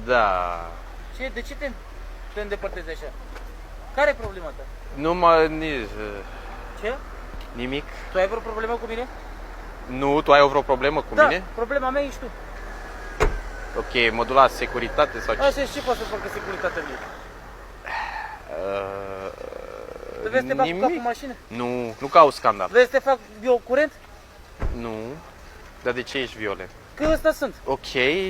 Da. De ce te îndepărtezi așa? Care e problema ta? Nu mă... Ce? Nimic. Tu ai vreo problemă cu mine? Nu, tu ai vreo problemă cu Da, mine? problema mea ești tu. Ok, mă duc la securitate sau ce? Așa, ce poate să facă securitatea mea? Vrei să te fac cu capul în mașină? Nu, nu caut scandal. Vrei să te fac eu curent? Nu. Dar de ce ești violent? Că ăsta sunt. Ok,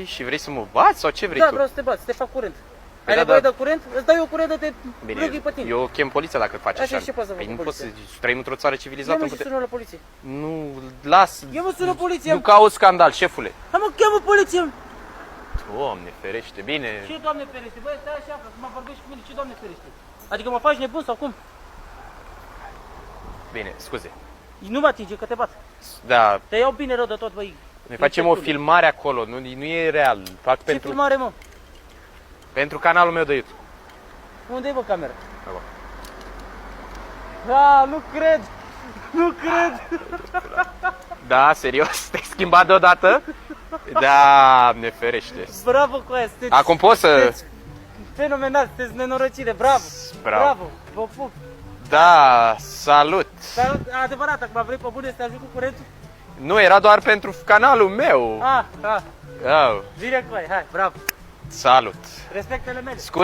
și vrei să mă bați sau ce vrei Da, tu? vreau să te bat, să te fac curent. Păi Ai da, nevoie da. de curent? Îți dau eu curent, de te râghi pe tine. Eu chem poliția dacă faci Așa, așa. și ce poți să fac Păi cu nu poți să poliția? trăim într-o țară Ia civilizată. mă nu și putem- sună la poliție. Nu, las. Ia mă sună poliția. Nu caut scandal, șefule. Hai mă, cheamă poliția. Doamne, ferește, bine. Ce doamne ferește? Băi, stai așa, că mă vorbești cu mine, ce doamne ferește? Adică mă faci nebun sau cum? Bine, scuze. Nu mă atinge, că te bat. Da, Te iau bine rău de tot, băi. noi facem o filmare acolo, nu e real. Fac Ce pentru, filmare, mă? pentru canalul meu de YouTube. Unde e, bă, camera? Acolo. Da, nu cred. Nu cred. Da, serios? Te-ai schimbat deodată? Da, ne ferește. Bravo cu aia, sunteți... Acum poți să... sunteți fenomenal, sunteți nenorocire, bravo. Bravo. Bravo, vă pup. Da, salut. Dar adevărat, acum vrei pe bune să te ajut cu curentul? Nu, era doar pentru canalul meu. Ah, Oh, vine cu aia, hai, bravo. salut. Respectele mele. Scuze.